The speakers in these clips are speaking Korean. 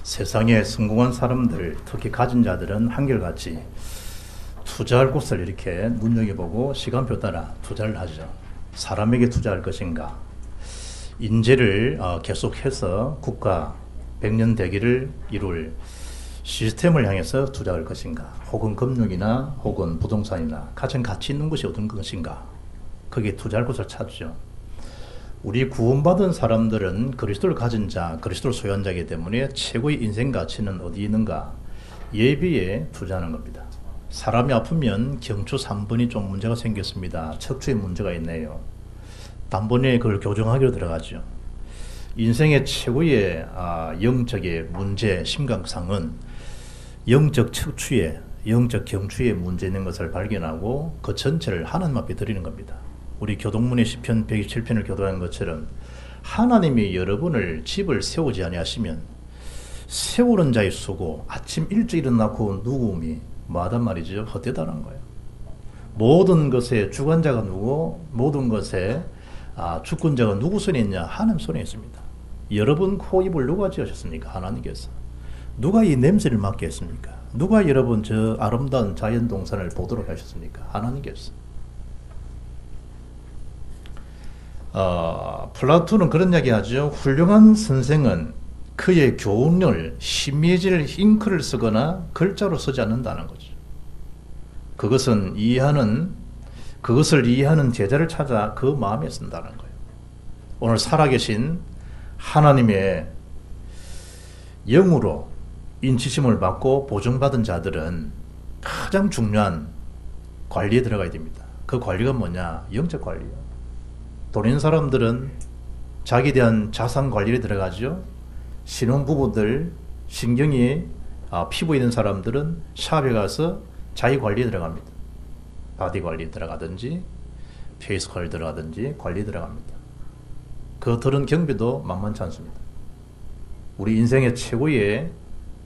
세상에 성공한 사람들, 특히 가진 자들은 한결같이 투자할 곳을 이렇게 눈여겨보고 시간표 따라 투자를 하죠. 사람에게 투자할 것인가, 인재를 계속해서 국가 100년 대기를 이룰 시스템을 향해서 투자할 것인가, 혹은 금융이나 혹은 부동산이나 가장 가치 있는 것이 어떤 것인가, 거기에 투자할 곳을 찾죠. 우리 구원받은 사람들은 그리스도를 가진 자, 그리스도를 소유한 자이기 때문에 최고의 인생 가치는 어디 있는가? 예비에 투자하는 겁니다. 사람이 아프면 경추 3번이 좀 문제가 생겼습니다. 척추에 문제가 있네요. 단번에 그걸 교정하기로 들어가죠. 인생의 최고의 영적의 문제, 심각상은 영적 척추에, 영적 경추에 문제 있는 것을 발견하고 그 전체를 하나님 앞에 드리는 겁니다. 우리 교동문의 시편 127편을 교도한 것처럼 하나님이 여러분을 집을 세우지 아니하시면 세우는 자의 수고, 아침 일찍 일어나고 누구음이 뭐하단 말이죠? 헛되다는 거예요. 모든 것의 주관자가 누구, 모든 것의 주권자가 누구 손에 있냐? 하나님 손에 있습니다. 여러분 코, 입을 누가 지으셨습니까? 하나님께서. 누가 이 냄새를 맡게 했습니까? 누가 여러분 저 아름다운 자연 동산을 보도록 하셨습니까? 하나님께서. 플라톤은 그런 이야기 하죠. 훌륭한 선생은 그의 교훈을 심의질 잉크를 쓰거나 글자로 쓰지 않는다는 거죠. 그것을 이해하는 제자를 찾아 그 마음에 쓴다는 거예요. 오늘 살아계신 하나님의 영으로 인치심을 받고 보증받은 자들은 가장 중요한 관리에 들어가야 됩니다. 그 관리가 뭐냐? 영적 관리요. 돈 있는 사람들은 자기에 대한 자산 관리에 들어가죠. 신혼부부들, 신경이 피부에 있는 사람들은 샵에 가서 자기 관리에 들어갑니다. 바디 관리에 들어가든지 페이스 관리에 들어가든지 관리에 들어갑니다. 그 들은 경비도 만만치 않습니다. 우리 인생의 최고의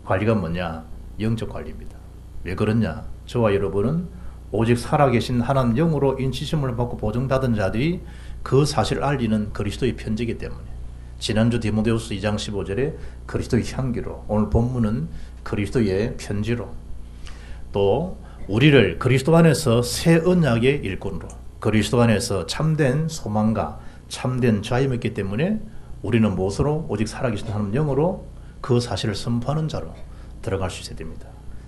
관리가 뭐냐? 영적 관리입니다. 왜 그러냐? 저와 여러분은 오직 살아계신 하나님 영으로 인치심을 받고 보증받은 자들이 그 사실을 알리는 그리스도의 편지이기 때문에 지난주 디모데후서 2장 15절에 그리스도의 향기로, 오늘 본문은 그리스도의 편지로, 또 우리를 그리스도 안에서 새 언약의 일꾼으로, 그리스도 안에서 참된 소망과 참된 자유가 있기 때문에 우리는 무엇으로? 오직 살아계신 하나님 영으로 그 사실을 선포하는 자로 들어갈 수 있어야 됩니다.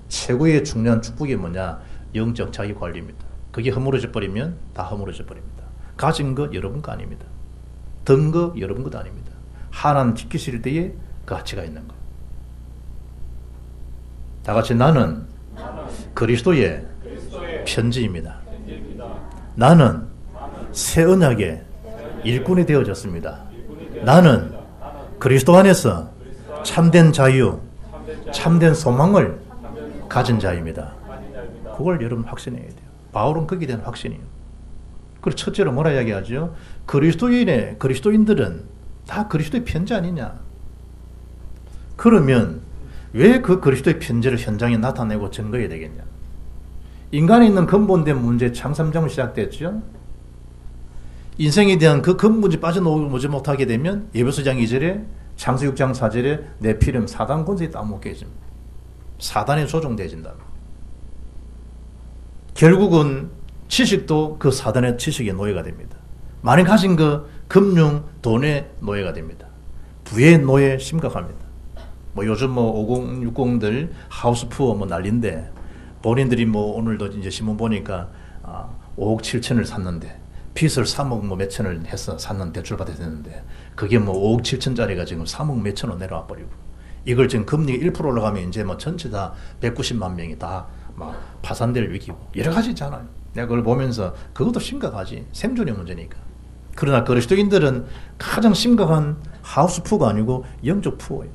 최고의 중요한 축복이 뭐냐? 영적 자기 관리입니다. 그게 허물어져 버리면 다 허물어져 버립니다. 가진 것 여러분 거 아닙니다. 든 거 여러분 것도 아닙니다. 하나님 지키실 때에 그 가치가 있는 거예요. 다 같이 나는 그리스도의 편지입니다. 나는 새 언약의 일꾼이 되어졌습니다. 나는 그리스도 안에서 참된 자유, 참된 소망을 가진 자입니다. 그걸 여러분 확신해야 돼요. 바울은 거기에 대한 확신이에요. 그리고 첫째로 뭐라 이야기하죠? 그리스도인들은 다 그리스도의 편지 아니냐? 그러면 왜 그 그리스도의 편지를 현장에 나타내고 증거해야 되겠냐? 인간에 있는 근본된 문제, 창삼정은 시작됐죠? 인생에 대한 그 근본이 빠져나오지 못하게 되면 에베소 2장 2절에 창세 6장 4절에 네피림 사단 권세에 따먹게 해집니다. 사단에 조종되어진다. 결국은 지식도 그 사단의 지식의 노예가 됩니다. 많이 가진 그 금융, 돈의 노예가 됩니다. 부의 노예 심각합니다. 요즘 5060들 하우스푸어 난리인데, 본인들이 오늘도 이제 신문 보니까 5억 7천을 샀는데 빚을 3억 몇 천을 해서 샀는 대출받아야 되는데 그게 5억 7천짜리가 지금 3억 몇 천원 내려와 버리고, 이걸 지금 금리가 1% 올라가면 이제 전체 다 190만 명이 다 파산될 위기고 여러 가지 있잖아요. 내가 그걸 보면서 그것도 심각하지. 생존의 문제니까. 그러나 그리스도인들은 가장 심각한 하우스푸어가 아니고 영적 푸어예요.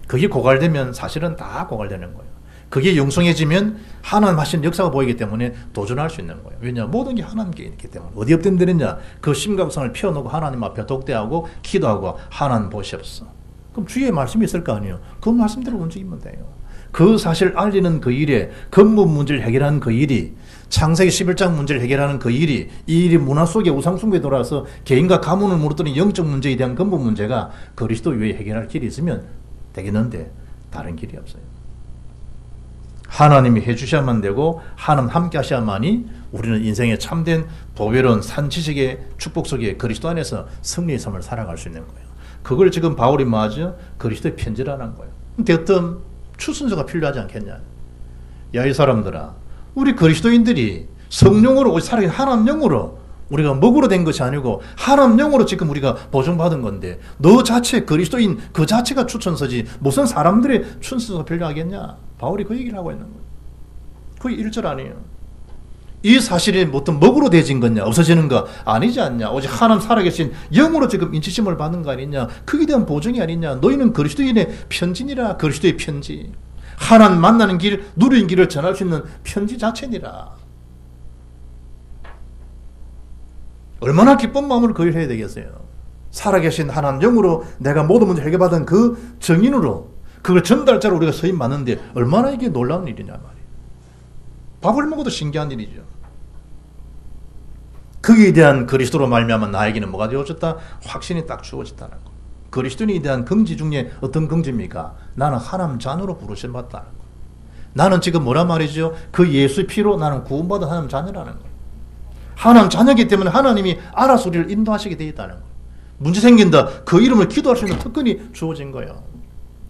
그게 고갈되면 사실은 다 고갈되는 거예요. 그게 영성해지면 하나님 하신 역사가 보이기 때문에 도전할 수 있는 거예요. 왜냐? 모든 게 하나님께 있기 때문에. 어디 엎드리면 되느냐? 그 심각성을 펴놓고 하나님 앞에 독대하고 기도하고 하나님 보시옵소서. 그럼 주의 말씀이 있을 거 아니에요. 그 말씀대로 움직이면 돼요. 그 사실을 알리는 그 일에, 근본 문제를 해결하는 그 일이, 창세기 11장 문제를 해결하는 그 일이, 이 일이 문화 속에 우상숭배에 돌아서 개인과 가문을 무너뜨린 영적 문제에 대한 근본 문제가 그리스도 위에 해결할 길이 있으면 되겠는데, 다른 길이 없어요. 하나님이 해주셔야만 되고 하나님 함께 하셔야만이 우리는 인생의 참된 보배로운 산지식의 축복 속에 그리스도 안에서 승리의 삶을 살아갈 수 있는 거예요. 그걸 지금 바울이 뭐하죠? 그리스도의 편지라는 거예요. 어떤 추순서가 필요하지 않겠냐. 야, 이 사람들아, 우리 그리스도인들이 성령으로 살아계신 하나님 영으로 우리가 먹으로 된 것이 아니고 하나님 영으로 지금 우리가 보증받은 건데 너 자체 그리스도인 그 자체가 추천서지 무슨 사람들의 추천서가 필요하겠냐. 바울이 그 얘기를 하고 있는 거예요. 그게 1절 아니에요. 이 사실이 어떤 먹으로 되어진 거냐 없어지는 거 아니지 않냐. 오직 하나님 살아계신 영으로 지금 인치심을 받는 거 아니냐. 그에 대한 보증이 아니냐. 너희는 그리스도인의 편지니라. 그리스도의 편지. 하나님 만나는 길, 누리는 길을 전할 수 있는 편지 자체니라. 얼마나 기쁜 마음으로 그 일을 해야 되겠어요. 살아계신 하나님 영으로 내가 모든 문제 해결받은 그 정인으로 그걸 전달자로 우리가 서임 맞는데 얼마나 이게 놀라운 일이냐 말이에요. 밥을 먹어도 신기한 일이죠. 거기에 대한 그리스도로 말미암아 나에게는 뭐가 되어졌다? 확신이 딱 주어졌다는 거. 그리스도인에 대한 긍지 중에 어떤 긍지입니까? 나는 하나님 자녀로 부르심 받다는 거. 나는 지금 뭐란 말이죠? 그 예수의 피로 나는 구원받은 하나님 자녀라는 거. 하나님 자녀이기 때문에 하나님이 알아서 우리를 인도하시게 되어 있다는 거. 문제 생긴다. 그 이름을 기도할 수 있는 특권이 주어진 거예요.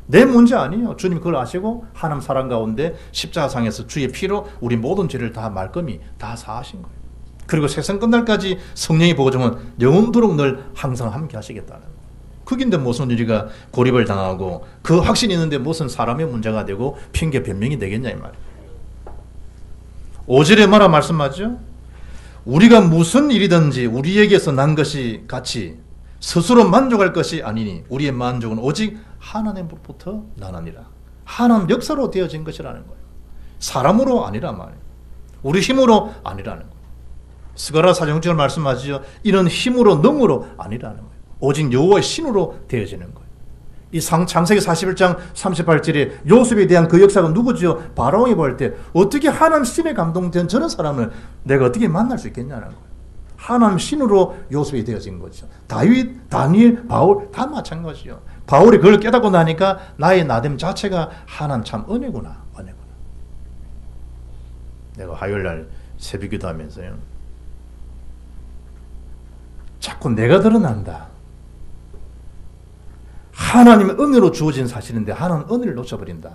내 문제 아니에요. 주님 그걸 아시고 하나님 사랑 가운데 십자가상에서 주의 피로 우리 모든 죄를 다 말끔히 다 사하신 거예요. 그리고 세상 끝날까지 성령의 보증은 영원토록 늘 항상 함께 하시겠다는 거예요. 그긴데 무슨 우리가 고립을 당하고 그 확신이 있는데 무슨 사람의 문제가 되고 핑계 변명이 되겠냐 이 말이에요. 5절에 뭐라 말씀하죠? 우리가 무슨 일이든지 우리에게서 난 것이 같이 스스로 만족할 것이 아니니 우리의 만족은 오직 하나님으로부터 나나니라. 하나님 역사로 되어진 것이라는 거예요. 사람으로 아니란 말이에요. 우리 힘으로 아니라는 거예요. 스가랴 4장을 말씀하시죠. 이는 힘으로 능으로 아니라는 거예요. 오직 여호와의 신으로 되어지는 거예요. 이 창세기 41장 38절에 요셉에 대한 그 역사가 누구죠? 바로왕이 볼 때 어떻게 하나님 신에 감동된 저런 사람을 내가 어떻게 만날 수 있겠냐는 거예요. 하나님 신으로 요셉이 되어진 거죠. 다윗, 다니엘, 바울 다 마찬가지죠. 바울이 그걸 깨닫고 나니까 나의 나됨 자체가 하나님 참 은혜구나. 은혜구나. 내가 화요일날 새벽기도 하면서요. 자꾸 내가 드러난다. 하나님의 은혜로 주어진 사실인데 하나님 은혜를 놓쳐버린다.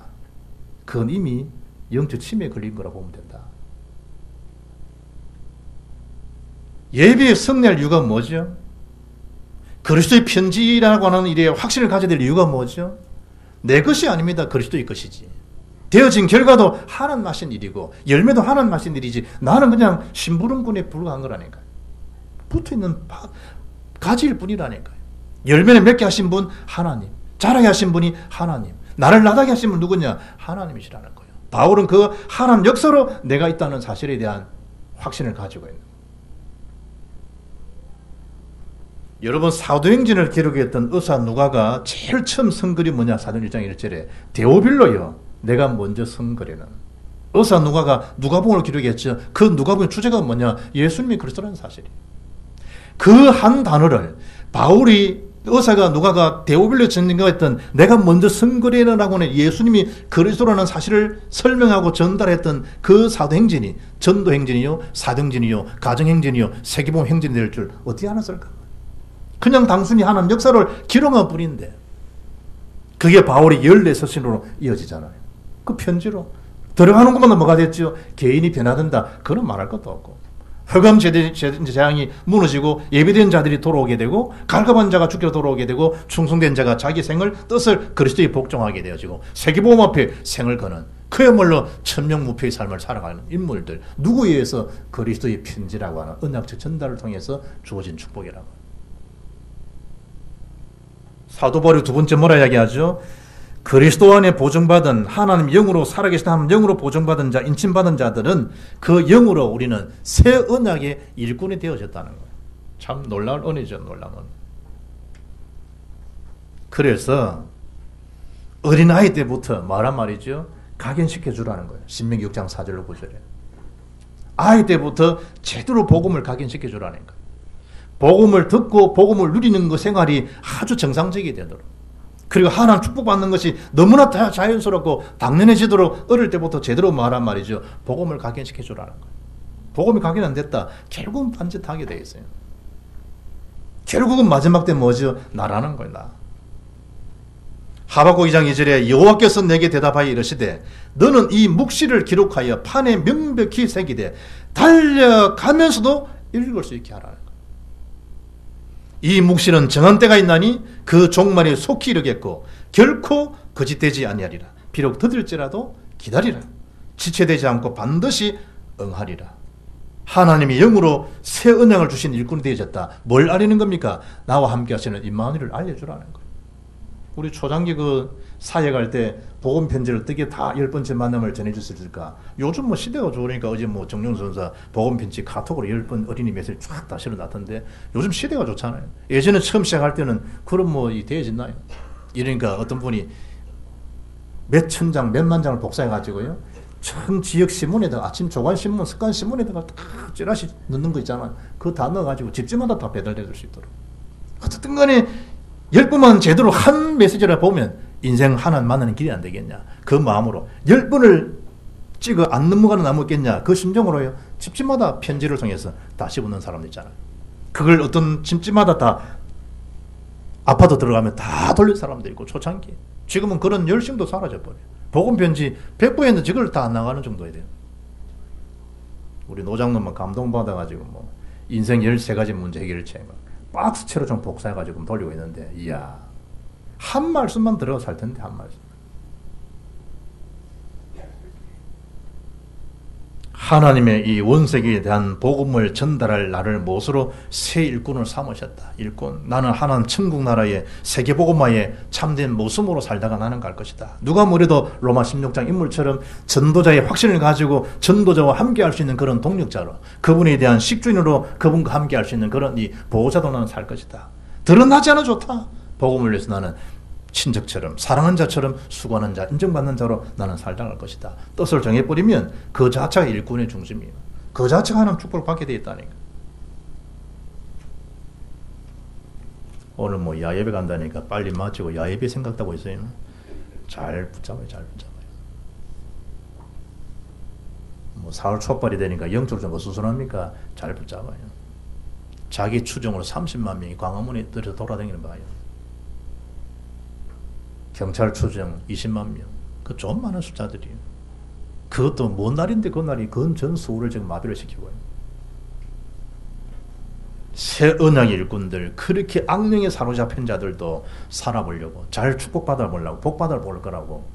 그건 이미 영적 침해에 걸린 거라고 보면 된다. 예배에 승리할 이유가 뭐죠? 그리스도의 편지라고 하는 일에 확신을 가져야 될 이유가 뭐죠? 내 것이 아닙니다. 그리스도의 것이지. 되어진 결과도 하나님 하신 일이고 열매도 하나님 하신 일이지 나는 그냥 심부름꾼에 불과한 거라니까요. 붙어있는 가지일 뿐이라니까요. 열매를 맺게 하신 분 하나님, 자라게 하신 분이 하나님, 나를 나다게 하신 분 누구냐? 하나님이시라는 거예요. 바울은 그 하나님 역사로 내가 있다는 사실에 대한 확신을 가지고 있는 거예요. 여러분 사도행전을 기록했던 의사 누가가 제일 처음 쓴 글이 뭐냐? 사도행전 1장 1절에 데오빌로요. 내가 먼저 쓴 글에는 의사 누가가 누가복음을 기록했죠. 그 누가복음의 주제가 뭐냐? 예수님이 그리스도라는 사실이에요. 그 한 단어를 바울이 의사가 누가가 데오빌로에 전가했던 내가 먼저 쓴 글에라고 하는 예수님이 그리스도라는 사실을 설명하고 전달했던 그 사도행전이 전도행전이요, 사도행전이요, 가정행전이요, 세계복음 행전이 될 줄 어떻게 알았을까? 그냥 단순히 하나님 역사를 기록한 뿐인데 그게 바울이 14서신으로 이어지잖아요. 그 편지로 들어가는 것만 뭐가 됐죠? 개인이 변화된다. 그건 말할 것도 없고 흑암 재앙이 무너지고 예비된 자들이 돌아오게 되고 갈급한 자가 죽게 돌아오게 되고 충성된 자가 자기 생을 뜻을 그리스도에 복종하게 되어지고 세계복음 앞에 생을 거는 그야말로 천명무표의 삶을 살아가는 인물들 누구에 의해서 그리스도의 편지라고 하는 언약적 전달을 통해서 주어진 축복이라고. 사도 바울이 두 번째 뭐라 이야기하죠? 그리스도 안에 보증받은 하나님 영으로 살아계신 하나님 영으로 보증받은 자, 인침받은 자들은 그 영으로 우리는 새 언약의 일꾼이 되어졌다는 거예요. 참 놀라운 은혜죠. 놀라운 은혜. 그래서 어린아이 때부터 말한 말이죠. 각인시켜주라는 거예요. 신명기 6장 4절로 9절에. 아이 때부터 제대로 복음을 각인시켜주라는 거예요. 복음을 듣고 복음을 누리는 그 생활이 아주 정상적이 되도록. 그리고 하나님 축복받는 것이 너무나 자연스럽고 당연해지도록 어릴 때부터 제대로 말한 말이죠. 복음을 각인시켜 주라는 거예요. 복음이 각인 안 됐다. 결국은 반짓하게 돼 있어요. 결국은 마지막 때 뭐죠? 나라는 거예요. 나. 하박국 2장 2절에 여호와께서 내게 대답하여 이르시되 너는 이 묵시를 기록하여 판에 명백히 새기되 달려가면서도 읽을 수 있게 하라는 거예요. 이 묵시는 정한 때가 있나니 그 종말이 속히 이르겠고 결코 거짓되지 아니하리라. 비록 더딜지라도 기다리라. 지체되지 않고 반드시 응하리라. 하나님이 영으로 새 언약을 주신 일꾼이 되어졌다. 뭘 알리는 겁니까? 나와 함께 하시는 임마누엘을 알려주라는 거예요. 우리 초장기 그 사회 갈 때 복음 편지를 어떻게 다 10번째 만남을 전해줬을까? 요즘 뭐 시대가 좋으니까 어제 뭐 정용 선사 복음 편지 카톡으로 10번 어린이 메시지 쫙 다 실어놨던데 요즘 시대가 좋잖아요. 예전에 처음 시작할 때는 그럼 뭐 되어졌나요? 이러니까 어떤 분이 몇 천 장, 몇만 장을 복사해가지고요. 전 지역 신문에다가 아침 조간신문, 습관신문에다가 다 찌라시 넣는 거 있잖아요. 그거 다 넣어가지고 집집마다 다 배달해 줄 수 있도록. 어쨌든 간에 10번만 제대로 한 메시지를 보면 인생 하나 만나는 길이 안 되겠냐. 그 마음으로 10번을 찍어 안 넘어가는 나무 있겠냐. 그 심정으로요. 집집마다 편지를 통해서 다시 붙는 사람들 있잖아요. 그걸 어떤 집집마다 다 아파트 들어가면 다 돌릴 사람도 있고 초창기. 지금은 그런 열심도 사라져버려요. 복음 편지 100부에는 저걸 다 안 나가는 정도야 돼요. 우리 노장놈만 감동받아가지고 뭐 인생 13가지 문제 해결책 박스채로 좀 복사해가지고 돌리고 있는데 이야 한 말씀만 들어가 살 텐데 한 말씀. 하나님의 이 원색에 대한 복음을 전달할 나를 못으로 새 일꾼을 삼으셨다. 일꾼. 나는 하나님 천국 나라의 세계복음화에 참된 모습으로 살다가 나는 갈 것이다. 누가 뭐래도 로마 16장 인물처럼 전도자의 확신을 가지고 전도자와 함께 할 수 있는 그런 동력자로 그분에 대한 식주인으로 그분과 함께 할 수 있는 그런 이 보호자도 나는 살 것이다. 드러나지 않아 좋다. 복음을 위해서 나는 친척처럼 사랑하는 자처럼 수고하는 자, 인정받는 자로 나는 살다갈 것이다. 뜻을 정해버리면 그 자체가 일꾼의 중심이에요. 그 자체가 하나님 축복을 받게 되어 있다니까. 오늘 뭐 야예배 간다니까 빨리 마치고 야예배 생각하고 있어요. 잘 붙잡아요. 잘 붙잡아요. 뭐 4월 초발이 되니까 영적으로 좀 어수선합니까? 잘 붙잡아요. 자기 추정으로 30만 명이 광화문에 돌아다니는 거예요. 경찰 추정 20만 명. 그 좀 많은 숫자들이에요. 그것도 뭔 날인데 그 날이 전 서울을 지금 마비를 시키고요. 새 언약의 일꾼들, 그렇게 악령에 사로잡힌 자들도 살아보려고, 잘 축복받아 보려고, 복받아 볼 거라고,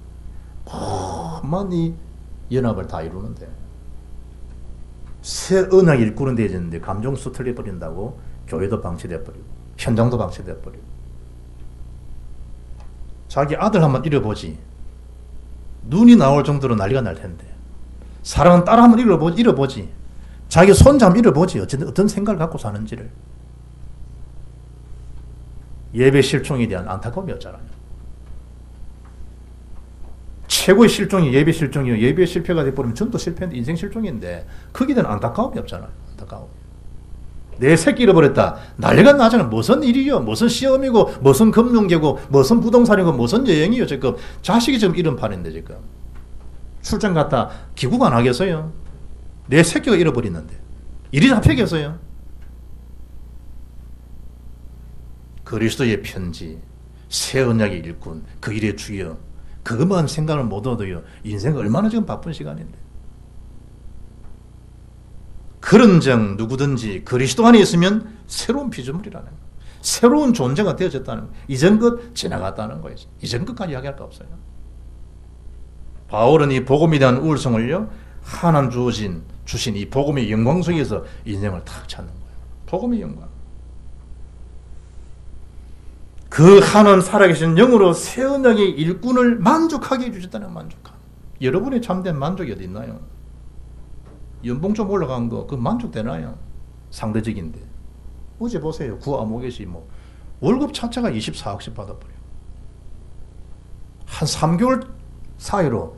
그만 이 연합을 다 이루는데, 새 언약의 일꾼은 되어졌는데, 감정 수틀려 버린다고, 교회도 방치돼 버리고, 현장도 방치돼 버리고, 자기 아들 한번 잃어보지. 눈이 나올 정도로 난리가 날 텐데. 사랑은 딸 한번 잃어보지. 자기 손자 한번 잃어보지. 어떤 생각을 갖고 사는지를. 예배 실종에 대한 안타까움이 없잖아요. 최고의 실종이 예배 실종이요. 예배 실패가 돼버리면 전도 실패인데 인생 실종인데 거기에 대한 안타까움이 없잖아요. 안타까움. 내 새끼 잃어버렸다. 난리가 나잖아. 무슨 일이요? 무슨 시험이고, 무슨 금융계고, 무슨 부동산이고, 무슨 여행이요? 지금 자식이 지금 이런 판인데 지금 출장 갔다 귀국 안 하겠어요? 내 새끼가 잃어버리는데 일이 잡히겠어요? 그리스도의 편지, 새 언약의 일꾼, 그 일의 주여, 그것만 생각을 못 얻어요. 인생 얼마나 지금 바쁜 시간인데. 그런즉 누구든지 그리스도 안에 있으면 새로운 피조물이라는 거예요. 새로운 존재가 되어졌다는 거예요. 이전 것 지나갔다는 거예요. 이전 것까지 이야기할 거 없어요. 바울은 이 복음에 대한 우월성을요, 하나님 주신 이 복음의 영광 속에서 인생을 탁 찾는 거예요. 복음의 영광. 그 하나님 살아계신 영으로 새 언약의 일꾼을 만족하게 해주셨다는 만족함. 여러분의 참된 만족이 어디 있나요? 연봉 좀 올라간 거, 그 만족되나요? 상대적인데. 어제 보세요. 구 아모겟이 뭐, 월급 차차가 24억씩 받아버려요. 한 3개월 사이로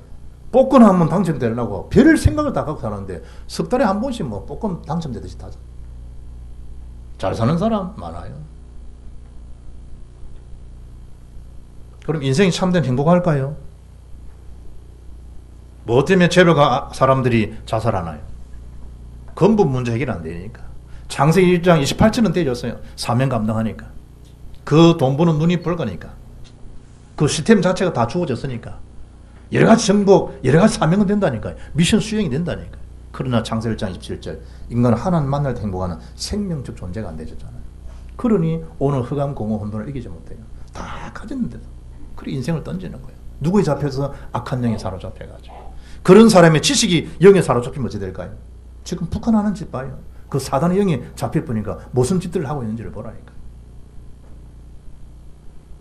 복권 한 번 당첨되려고 별 생각을 다 갖고 사는데, 석 달에 한 번씩 뭐, 복권 당첨되듯이 타죠. 잘 사는 사람 많아요. 그럼 인생이 참된 행복할까요? 뭐 때문에 죄를 사람들이 자살하나요? 근본 문제 해결 안 되니까. 창세기 1장 28절은 때렸어요. 사명 감당하니까. 그 돈 버는 눈이 붉으니까. 그 시스템 자체가 다 주어졌으니까. 여러 가지 정복, 여러 가지 사명은 된다니까요. 미션 수행이 된다니까요. 그러나 창세기 1장 27절 인간은 하나님 만날 때 행복하는 생명적 존재가 안 되셨잖아요. 그러니 오늘 흑암 공허 혼돈을 이기지 못해요. 다 가졌는데도. 그래 인생을 던지는 거예요. 누구에 잡혀서 악한 영에 사로잡혀가지고. 그런 사람의 지식이 영에 사로잡히면 어찌 될까요? 지금 북한 하는 짓 봐요. 그 사단의 영에 잡혀보니까 무슨 짓들을 하고 있는지를 보라니까.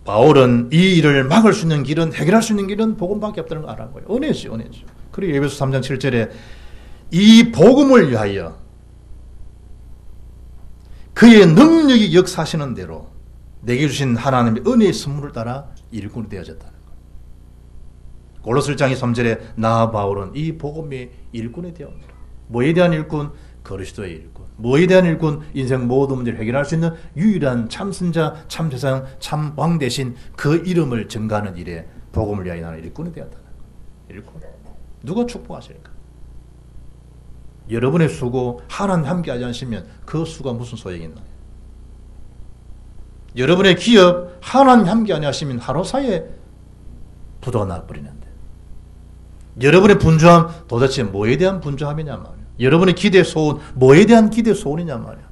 바울은 이 일을 막을 수 있는 길은, 해결할 수 있는 길은 복음밖에 없다는 걸 알아는 거예요. 은혜죠, 은혜죠. 그리고 에베소 3장 7절에 이 복음을 위하여 그의 능력이 역사하시는 대로 내게 주신 하나님의 은혜의 선물을 따라 일꾼이 되어졌다는 거예요. 골로새 1장 3절에 나 바울은 이 복음의 일꾼이 되었노라. 뭐에 대한 일꾼? 그리스도의 일꾼. 뭐에 대한 일꾼? 인생 모든 문제를 해결할 수 있는 유일한 참선자, 참세상, 참왕 대신 그 이름을 증가하는 일에 복음을 위하여 나는 일꾼이 되었다는 거예요. 일꾼. 누가 축복하실까? 여러분의 수고 하나님 함께하지 않으시면 그 수가 무슨 소용이 있나요? 여러분의 기업 하나님 함께 안 하시면 하루 사이에 부도가 나버리는데, 여러분의 분주함 도대체 뭐에 대한 분주함이냐 말이야. 여러분의 기대 소원 뭐에 대한 기대 소원이냐 말이야.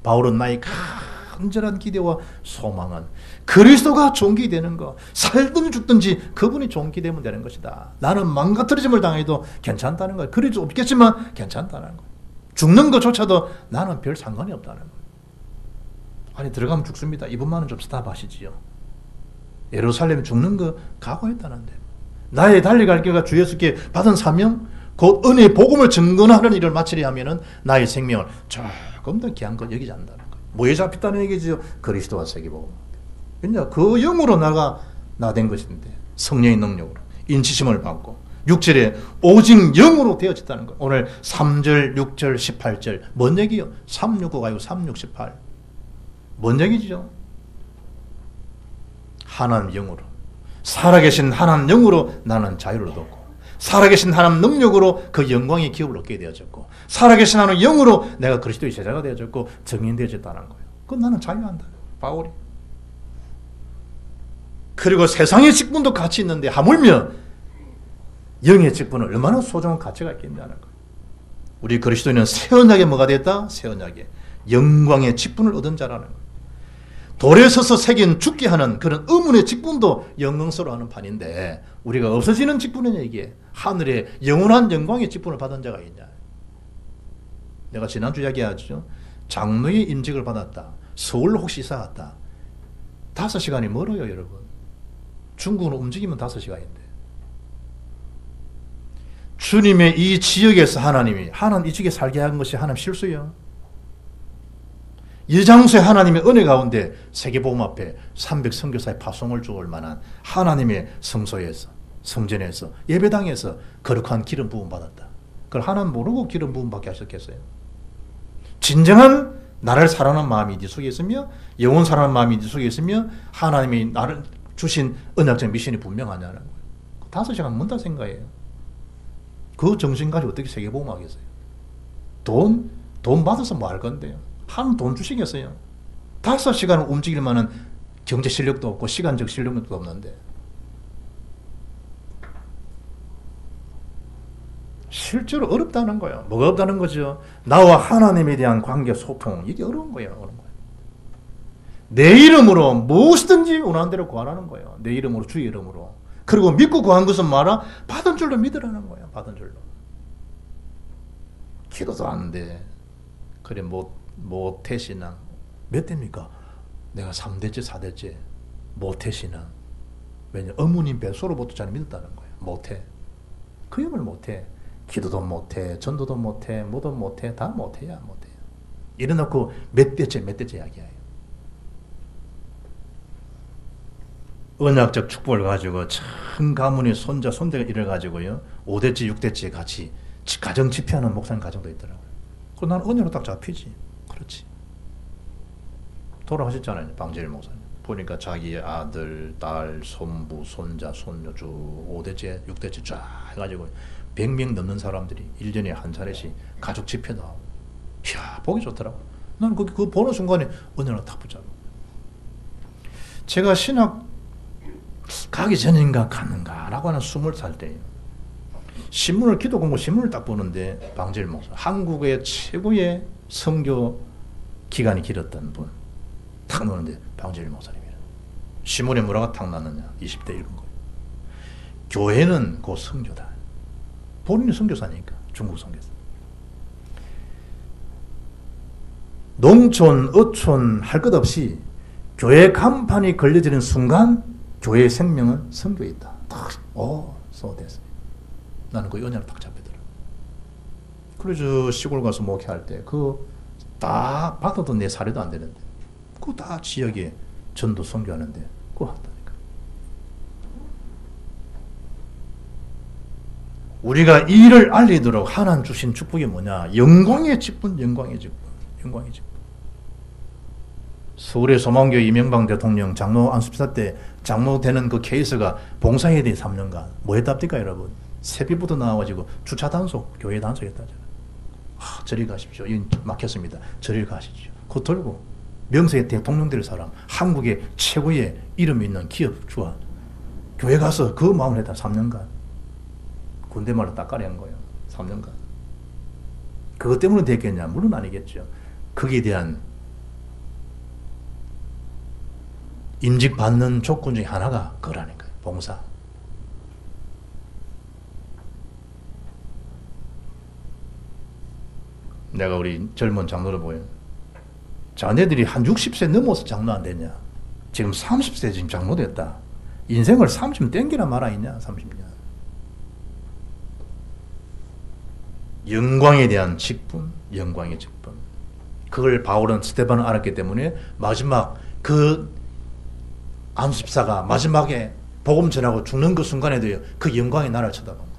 바울은 나의 간절한 기대와 소망은 그리스도가 존귀되는 거, 살든지 죽든지 그분이 존귀되면 되는 것이다. 나는 망가뜨려짐을 당해도 괜찮다는 거야. 그래도 없겠지만 괜찮다는 거야. 죽는 것조차도 나는 별 상관이 없다는 거야. 아니 들어가면 죽습니다. 이분만은 좀 스탑하시지요. 예루살렘 죽는 거 각오했다는데, 나의 달려갈 길과 주 예수께 받은 사명, 곧 은혜의 복음을 증거하는 일을 마치려 하면은 나의 생명을 조금 더 귀한 것 여기지 않는다는 거예요. 뭐에 잡혔다는 얘기죠? 그리스도와 세계복음. 왜냐? 그 영으로 나가 나된 것인데, 성령의 능력으로 인치심을 받고 6절에 오직 영으로 되어졌다는 거예요. 오늘 3절, 6절, 18절 뭔 얘기요? 3, 6, 9가 아니고 3, 6, 18 뭔 얘기죠? 하나님 영으로, 살아계신 하나님 영으로 나는 자유를 얻었고, 살아계신 하나님 능력으로 그 영광의 기업을 얻게 되어졌고, 살아계신 하나님 영으로 내가 그리스도의 제자가 되어졌고 증인되어졌다는 거예요. 그건 나는 자유한다. 바울이. 그리고 세상의 직분도 가치 있는데 하물며 영의 직분은 얼마나 소중한 가치가 있겠냐는 거예요. 우리 그리스도인은 새 언약에 뭐가 됐다? 새 언약에 영광의 직분을 얻은 자라는 거예요. 돌에 서서 새긴 죽게 하는 그런 의문의 직분도 영광스러워 하는 판인데, 우리가 없어지는 직분이냐 이게. 하늘에 영원한 영광의 직분을 받은 자가 있냐. 내가 지난주 이야기하죠. 장로의 임직을 받았다. 서울로 혹시 이사 갔다. 5시간이 멀어요 여러분. 중국은 움직이면 5시간인데. 주님의 이 지역에서 하나님 이 지역에 살게 한 것이 하나님 실수예요. 이 장소에 하나님의 은혜 가운데 세계복음 앞에 300 선교사의 파송을 주올 만한 하나님의 성소에서, 성전에서, 예배당에서 거룩한 기름 부음 받았다. 그걸 하나님 모르고 기름 부음 받게 하셨겠어요? 진정한 나를 사랑하는 마음이 네 속에 있으며, 영원 사랑하는 마음이 네 속에 있으며, 하나님이 나를 주신 언약적 미션이 분명하냐는 거예요. 5시간 뭔다 생각해요. 그 정신 가지고 어떻게 세계복음 하겠어요? 돈 받아서 뭐 할 건데요? 한 돈 주시겠어요? 5시간을 움직일 만한 경제 실력도 없고 시간적 실력도 없는데. 실제로 어렵다는 거예요. 뭐가 어렵다는 거죠? 나와 하나님에 대한 관계, 소통, 이게 어려운 거예요. 어려운 거예요. 내 이름으로 무엇이든지 원하는 대로 구하라는 거예요. 내 이름으로, 주의 이름으로. 그리고 믿고 구한 것은 말아 받은 줄로 믿으라는 거예요. 받은 줄로. 기도도 안 돼. 그래 모태신앙 몇 대입니까? 내가 3대째 4대째 모태신앙. 왜냐? 어머님 뱃속으로부터 잘 믿었다는 거예요. 모태. 그 힘을 못해. 기도도 못해, 전도도 못해, 뭐도 못해, 다 못해야 못해요. 이래놓고 몇 대째 이야기해요. 언약적 축복을 가지고 참 가문의 손자가 이래가지고요 5대째 6대째 같이 가정 집회하는 목사님 가정도 있더라고요. 그럼 나는 언약으로 딱 잡히지. 그렇지. 돌아가셨잖아요, 방재일 목사님. 보니까 자기 아들, 딸, 손부, 손자, 손녀 쭉 5대째, 6대째 쫙 해가지고 100명 넘는 사람들이 1년에 한 차례씩 가족 집회도 하고, 이야, 보기 좋더라고. 나는 그거 보는 순간에 은혜가 탁 붙잡아. 제가 신학 가기 전인가 갔는가라고 하는 20살 때예요. 신문을, 기도 공부 신문을 딱 보는데 방재일 목사, 한국의 최고의 선교 기간이 길었던 분 탁 노는데 방재일 목사님이라. 신문에 뭐라고 탁 났느냐, 20대 읽은 거. 교회는 곧 선교다. 본인이 선교사니까, 중국 선교사. 농촌, 어촌 할 것 없이 교회 간판이 걸려지는 순간 교회의 생명은 선교에 있다. 딱, 됐어. 나는 그 연약을 딱 잡히더라. 그래서 시골 가서 목회할 때, 다 받아도 내 사례도 안 되는데, 그거 다 지역에 전도 선교하는데, 그거 한다니까. 우리가 이 일을 알리도록 하나님 주신 축복이 뭐냐? 영광의 직분, 영광의 직분, 영광의 직분. 서울의 소망교회 이명박 대통령 장로 안수집사 때 장로 되는 그 케이스가 봉사해야 돼, 3년간. 뭐 했답니까, 여러분? 새벽부터 나와가지고 주차 단속, 교회 단속했다잖아요. 저리 가십시오. 막혔습니다. 저리 가시죠. 그거 들고 명세의 대통령 될 사람, 한국의 최고의 이름 있는 기업주와 교회 가서 그 마음을 했다. 3년간. 군대 말로 따까리 한 거예요. 3년간. 그것 때문에 됐겠냐? 물론 아니겠죠. 거기에 대한 임직받는 조건 중에 하나가 그거라는 거예요. 봉사. 내가 우리 젊은 장로를 보여. 자네들이 한 60세 넘어서 장로 안 됐냐? 지금 30세 지금 장로 됐다. 인생을 30년 땡기나 말아 있냐? 30년. 영광에 대한 직분, 영광의 직분. 그걸 바울은 스데반은 알았기 때문에 마지막 그 안수집사가 마지막에 복음 전하고 죽는 그 순간에도 그 영광의 나를 쳐다본 거예요.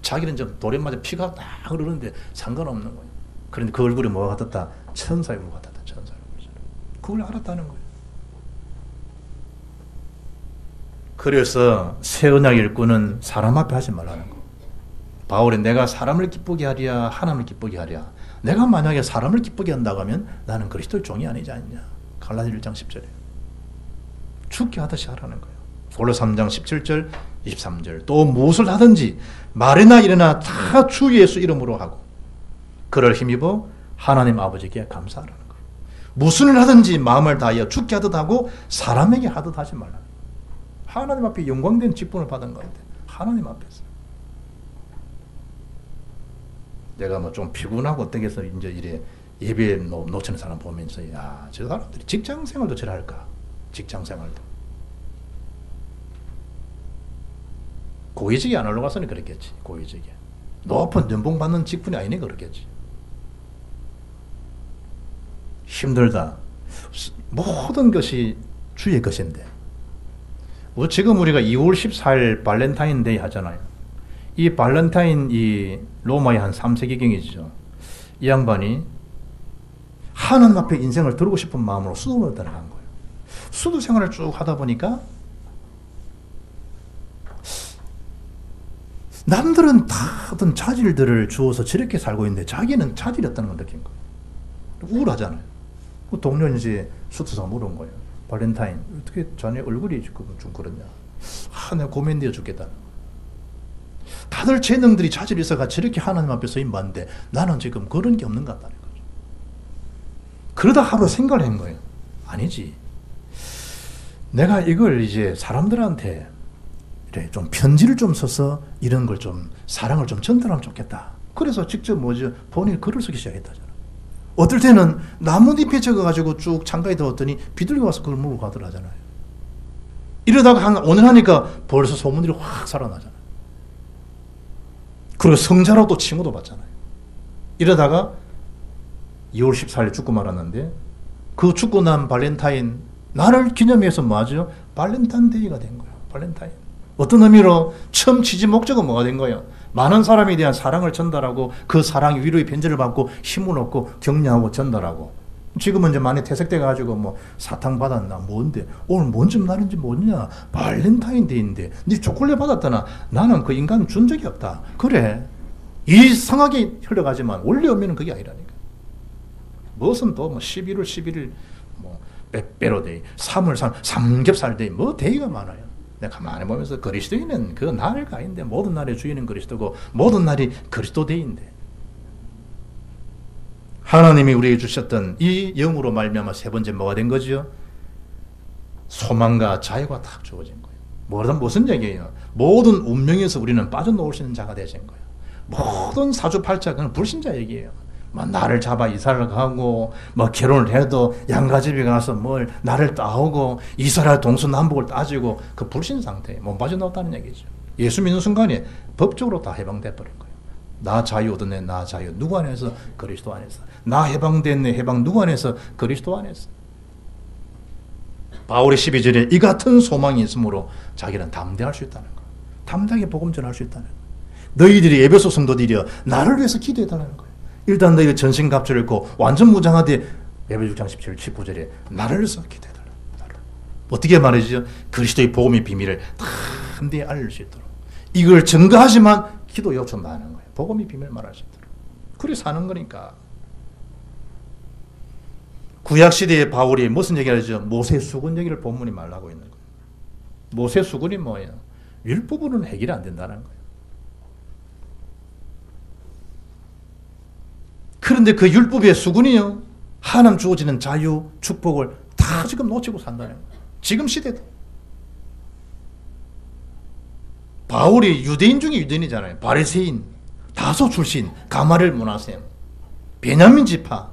자기는 좀 돌에 맞아 피가 딱 흐르는데 상관없는 거예요. 그런데 그 얼굴이 뭐가 같았다? 천사의 얼굴 같았다. 천사의 얼굴. 그걸 알았다는 거예요. 그래서 새 언약 일꾼은 사람 앞에 하지 말라는 거. 바울이 내가 사람을 기쁘게 하랴 하나님을 기쁘게 하랴. 내가 만약에 사람을 기쁘게 한다고 하면 나는 그리스도의 종이 아니지 않냐. 갈라디아 1장 10절에. 죽게 하듯이 하라는 거예요. 골로새 3장 17절 23절. 또 무엇을 하든지 말이나 일이나 다 주 예수 이름으로 하고 그를 힘입어 하나님 아버지께 감사하라는 거예요. 무슨 일 하든지 마음을 다하여 죽게 하듯 하고 사람에게 하듯 하지 말라는 거예요. 하나님 앞에 영광된 직분을 받은 건데 하나님 앞에서. 내가 뭐 좀 피곤하고 어떻게 해서 이제 이래 예배에 놓치는 사람 보면서 야, 저 사람들이 직장 생활도 저래 할까? 직장 생활도. 고위직이 안 올라가서는 그랬겠지. 고위직이. 높은 연봉 받는 직분이 아니니 그렇겠지. 힘들다. 모든 것이 주의 것인데. 지금 우리가 2월 14일 발렌타인데이 하잖아요. 이 발렌타인, 이 로마의 한 3세기경이죠. 이 양반이 하나님 앞에 인생을 들고 싶은 마음으로 수도를 따라간 거예요. 수도 생활을 쭉 하다 보니까 남들은 다 어떤 자질들을 주어서 저렇게 살고 있는데 자기는 자질이 없다는 걸 느낀 거예요. 우울하잖아요. 그 동료는 이제 수도사가 물은 거예요. 발렌타인, 어떻게 자네 얼굴이 좀 그러냐. 내가 고민되어 죽겠다. 다들 재능들이 자질이 있어가 저렇게 하나님 앞에 서 임받는데 나는 지금 그런 게 없는 것 같다는 거죠. 그러다 하루 생각을 한 거예요. 아니지. 내가 이걸 이제 사람들한테 좀 편지를 좀 써서 이런 걸 좀 사랑을 좀 전달하면 좋겠다. 그래서 직접 본인이 글을 쓰기 시작했다잖아. 어떨 때는 나뭇잎에 적어가지고 쭉 창가에 넣었더니 비둘기 와서 그걸 물고 가더라잖아요. 이러다가 한 5년 하니까 벌써 소문들이 확 살아나잖아요. 그리고 성자라고 또 칭호도 받잖아요. 이러다가 2월 14일 죽고 말았는데 그 죽고 난 발렌타인 날을 기념해서 뭐하죠? 발렌타인데이가 된 거예요. 발렌타인. 어떤 의미로 처음 취지 목적은 뭐가 된 거예요? 많은 사람에 대한 사랑을 전달하고 그 사랑이 위로의 편지를 받고 힘을 얻고 격려하고 전달하고 지금은 이제 많이 퇴색돼가지고 뭐 사탕 받았나 뭔데 오늘 뭔 날인지 뭐냐 발렌타인데이인데 네 초콜릿 받았다나 나는 그 인간 준 적이 없다. 그래 이상하게 흘러가지만 원래 의미는 그게 아니라니까. 무슨 또 뭐 11월 11일 뭐 빼빼로 데이 3월 3 삼겹살 데이 뭐 데이가 많아요. 내가 가만히 보면서 그리스도인은 그 날가 아닌데 모든 날의 주인은 그리스도고 모든 날이 그리스도 데이인데 하나님이 우리에게 주셨던 이 영으로 말미암아 세 번째 뭐가 된 거죠? 소망과 자유가 딱 주어진 거예요. 무슨 얘기예요? 모든 운명에서 우리는 빠져나올 수 있는 자가 되신 거예요. 모든 사주팔자 그건 불신자 얘기예요. 뭐 나를 잡아 이사를 가고 뭐 결혼을 해도 양가집에 가서 뭘 나를 따오고 이스라엘 동서남북을 따지고 그 불신 상태에 못 빠져나왔다는 얘기죠. 예수 믿는 순간에 법적으로 다 해방돼 버린 거예요. 나 자유 얻었네. 나 자유. 누구 안에서? 그리스도 안에서. 나 해방됐네. 해방 누구 안에서? 그리스도 안에서. 바울의 12절에 이 같은 소망이 있으므로 자기는 담대할 수 있다는 거예요. 담대하게 복음 전할 수 있다는 거예요. 너희들이 에베소 성도들이여 나를 위해서 기도해달라는 거예요. 일단 너희가 전신갑주를 입고 완전 무장하되 에베소 6장 17, 19절에 나를 위해서 기도해달라. 어떻게 말이죠? 그리스도의 복음의 비밀을 담대히 알릴 수 있도록. 이걸 증거하지만 기도 요청 많은 거예요. 복음의 비밀 말할 수 있도록. 그래 사는 거니까. 구약시대의 바울이 무슨 얘기를 하죠? 모세 수군 얘기를 본문이 말하고 있는 거예요. 모세 수군이 뭐예요? 율법으로는 해결이 안 된다는 거예요. 그런데 그 율법의 수군이요. 하나님 주어지는 자유, 축복을 다 지금 놓치고 산다는 거예요. 지금 시대도. 바울이 유대인 중에 유대인이잖아요. 바리새인, 다소 출신, 가마렐 문하셈, 베냐민 지파.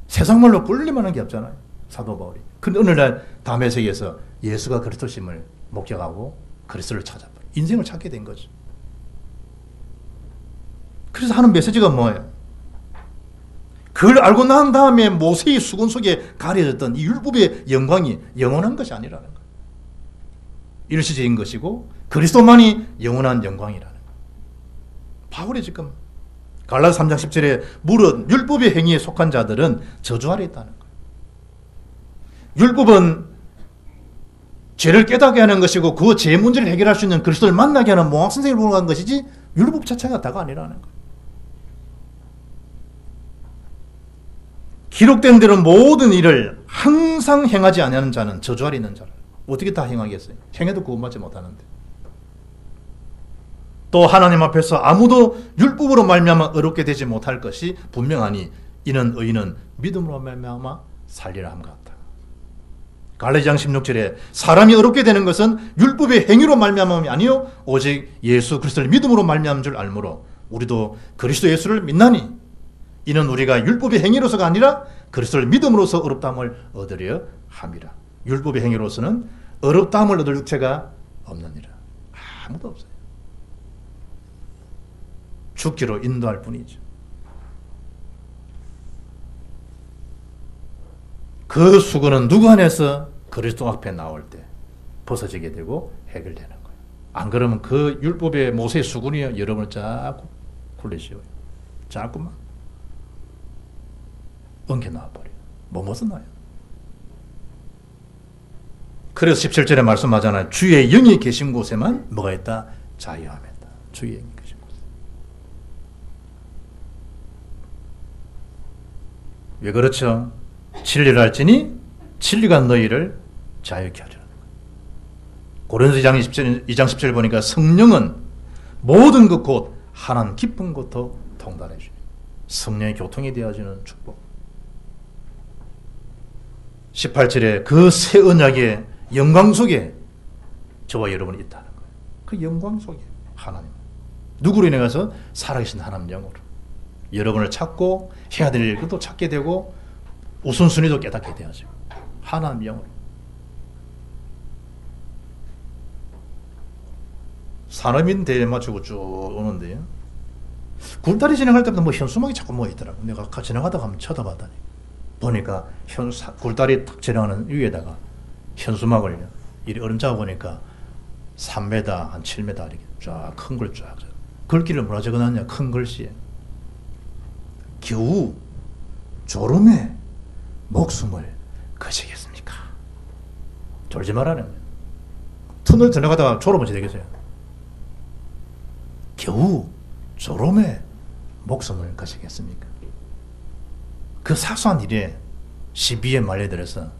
세상 말로 꿀릴만한 게 없잖아요. 사도 바울이. 근데 어느 날 다메섹에서 예수가 그리스도심을 목격하고 그리스도를 찾아버려. 인생을 찾게 된 거죠. 그래서 하는 메시지가 뭐예요? 그걸 알고 난 다음에 모세의 수군 속에 가려졌던 이 율법의 영광이 영원한 것이 아니라는 거예요. 일시적인 것이고 그리스도만이 영원한 영광이라는 거예요. 바울이 지금 갈라디아 3장 10절에 무릇 율법의 행위에 속한 자들은 저주 아래 있다는 거예요. 율법은 죄를 깨닫게 하는 것이고 그 죄 문제를 해결할 수 있는 그리스도를 만나게 하는 몽학 선생을 보러 간 것이지 율법 자체가 다가 아니라는 거예요. 기록된 대로 모든 일을 항상 행하지 아니하는 자는 저주 아래 있는 자라. 어떻게 다 행하겠어요? 행해도 구원받지 못하는데. 또 하나님 앞에서 아무도 율법으로 말미암아 어렵게 되지 못할 것이 분명하니 이는 의인은 믿음으로 말미암아 살리라 함 같다. 갈라디아 16절에 사람이 어렵게 되는 것은 율법의 행위로 말미암음이 아니요 오직 예수 그리스도를 믿음으로 말미암은 줄 알므로 우리도 그리스도 예수를 믿나니 이는 우리가 율법의 행위로서가 아니라 그리스도를 믿음으로써 어렵다함을 얻으려 함이라. 율법의 행위로서는 어렵다함을 얻을 육체가 없느니라. 아무도 없어요. 죽기로 인도할 뿐이죠. 그 수고는 누구 안에서? 그리스도 앞에 나올 때 벗어지게 되고 해결되는 거예요. 안 그러면 그 율법의 모세의 수군이 여러분을 자꾸 굴리시오요. 자꾸만 엉켜 나와버려요. 뭐뭇은 나요. 그래서 17절에 말씀하잖아요. 주의 영이 계신 곳에만 뭐가 있다? 자유함이 있다. 주의 영이 계신 곳에. 왜 그렇죠? 진리를 알지니 진리가 너희를 자유케 하리라. 고린도서 2장 10절 보니까 성령은 모든 것 곧 하나님 기쁜 것도 통달해 주니 성령의 교통이 되어지는 축복. 18절에 그 새 언약의 영광 속에 저와 여러분이 있다는 거예요. 그 영광 속에 하나님. 누구로 인해 가서? 살아계신 하나님 영으로. 여러분을 찾고 해야 될 일도 찾게 되고 우선순위도 깨닫게 되어지고 하나님 영으로. 산업인 대회 맞추고 쭉 오는데요. 굴다리 지나갈 때마다 뭐 현수막이 자꾸 뭐 있더라고. 내가 지나가다가 한번 쳐다봤더니 보니까 굴다리 탁 지나가는 위에다가 현수막을 이리 얼음자가 보니까 3m, 한 7m 이렇게 쫙 큰 걸 쫙. 글귀를 뭐라 적어놨냐? 큰 글씨에. 겨우 졸음에 목숨을 거시겠습니까? 졸지 말라는 거예요. 터널 들어가다가 졸음어찌 되겠어요? 겨우 졸음에 목숨을 거시겠습니까? 그 사소한 일에 시비에 말려들어서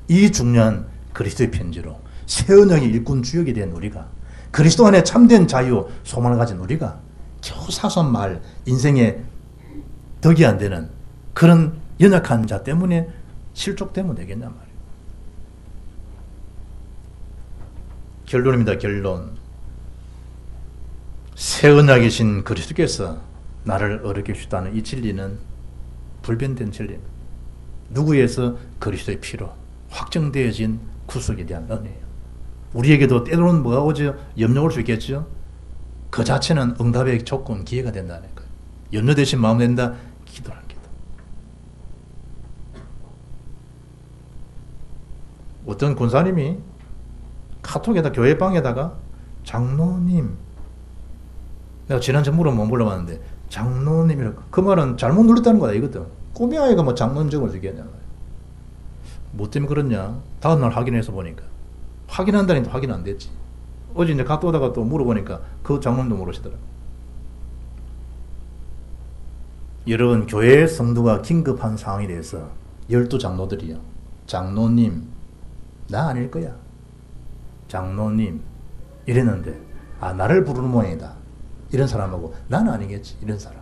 이 중요한 그리스도의 편지로 새 언약의 일꾼 주역이 된 우리가, 그리스도 안에 참된 자유 소망을 가진 우리가 겨우 사소한 말, 인생에 덕이 안 되는 그런 연약한 자 때문에 실족되면 되겠냐 말이에요. 결론입니다. 결론. 새 언약이신 그리스도께서 나를 어렵게 주다는 이 진리는 불변된 진리입니다. 누구에서? 그리스도의 피로 확정되어진 구속에 대한 은혜예요. 우리에게도 때로는 뭐가 오죠? 염려 올 수 있겠죠? 그 자체는 응답의 조건, 기회가 된다는 거예요. 염려 대신 마음 낸다? 기도하는 기도. 어떤 권사님이 카톡에다, 교회방에다가 장로님, 내가 지난주에 물어봤는데 장로님이라고, 그 말은 잘못 눌렀다는 거다 이거든. 꿈의 아이가 뭐 장로님적으로 주겠냐. 뭐 때문에 그렇냐? 다음날 확인해서 보니까 확인한다니까 확인 안 됐지. 어제 이제 갔다 오다가 또 물어보니까 그 장로님도 모르시더라고. 여러분, 교회 성도가 긴급한 상황에 대해서 12장로들이요, 장로님 나 아닐 거야, 장로님 이랬는데, 아 나를 부르는 모양이다 이런 사람하고 나는 아니겠지 이런 사람,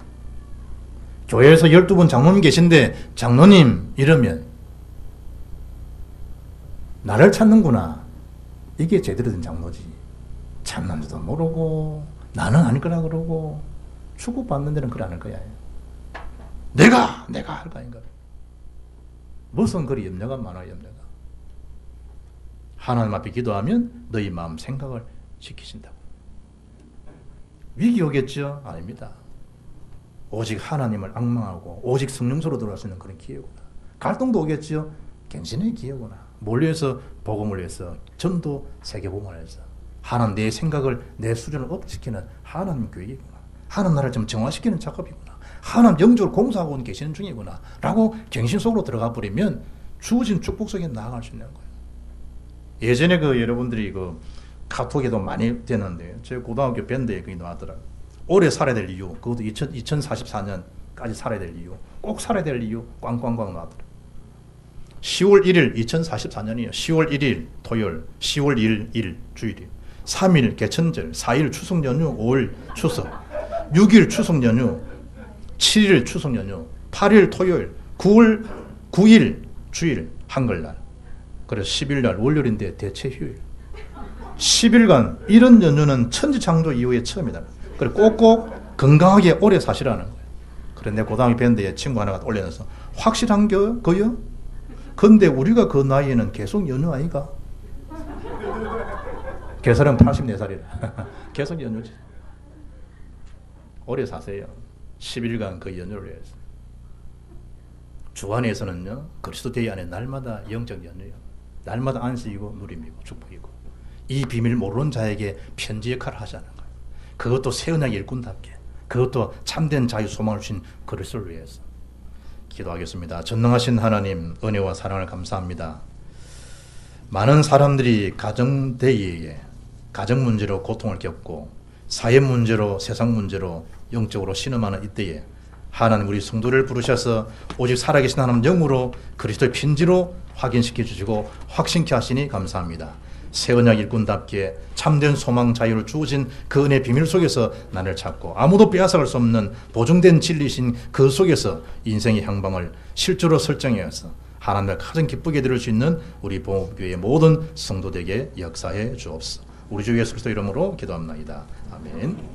교회에서 12분 장로님 계신데 장로님 이러면 나를 찾는구나, 이게 제대로 된 장로지. 참남자도 모르고 나는 아닐 거라 그러고 축복받는 데는 그래 않을 거야. 내가 할 거 아닌가. 무슨 그리 염려가 많아. 염려가. 하나님 앞에 기도하면 너희 마음 생각을 지키신다고. 위기 오겠죠? 아닙니다. 오직 하나님을 앙망하고 오직 성령소로 들어갈 수 있는 그런 기회구나. 갈등도 오겠죠? 갱신의 기회구나. 뭘 위해서? 복음을 위해서, 전도 세계복음을 위해서. 하나님 내 생각을, 내 수준을 업시키는 하나님 교육이구나. 하나님 나라를 좀 정화시키는 작업이구나. 하나님 영적으로 공사하고 계시는 중이구나 라고 갱신 속으로 들어가 버리면 주어진 축복 속에 나아갈 수 있는 거예요. 예전에 여러분들이 카톡에도 많이 되는데, 제 고등학교 밴드에 그게 나왔더라고요. 오래 살아야 될 이유, 그것도 2044년까지 살아야 될 이유, 꼭 살아야 될 이유, 꽝꽝꽝 나왔더라고요. 10월 1일 2044년이에요. 10월 1일 토요일, 10월 1일 주일이에요. 3일 개천절, 4일 추석연휴, 5일 추석, 6일 추석연휴, 7일 추석연휴, 8일 토요일, 9일 주일, 한글날. 그래서 10일날 월요일인데 대체 휴일. 10일간 이런 연휴는 천지창조 이후에 처음이다. 그래 꼭꼭 건강하게 오래 사시라는 거예요. 그래 내 고등학교 밴드에 친구 하나가 올려놔서 확실한 거요? 근데 우리가 그 나이에는 계속 연휴 아이가? 개설은 84살이라 계속 연휴지. 오래 사세요. 10일간 그 연휴를 위해서. 주 안에서는요, 그리스도 대의 안에 날마다 영적 연휴요, 날마다 안식이고 누림이고 축복이고, 이 비밀 모르는 자에게 편지 역할을 하자는 거예요. 그것도 새 언약 일꾼답게, 그것도 참된 자유 소망을 주신 그리스도를 위해서. 기도하겠습니다. 전능하신 하나님, 은혜와 사랑을 감사합니다. 많은 사람들이 가정 대의에, 가정 문제로 고통을 겪고 사회 문제로, 세상 문제로 영적으로 신음하는 이때에 하나님 우리 성도를 부르셔서 오직 살아계신 하나님 영으로 그리스도의 편지로 확인시켜 주시고 확신케 하시니 감사합니다. 새 언약 일꾼답게 참된 소망 자유를 주어진 그 은혜의 비밀 속에서 나를 찾고 아무도 빼앗아갈 수 없는 보증된 진리신 그 속에서 인생의 향방을 실제로 설정해서 하나님을 가장 기쁘게 드릴 수 있는 우리 봉업교회의 모든 성도들에게 역사해 주옵소서. 우리 주 예수 그리스도 이름으로 기도합니다. 아멘.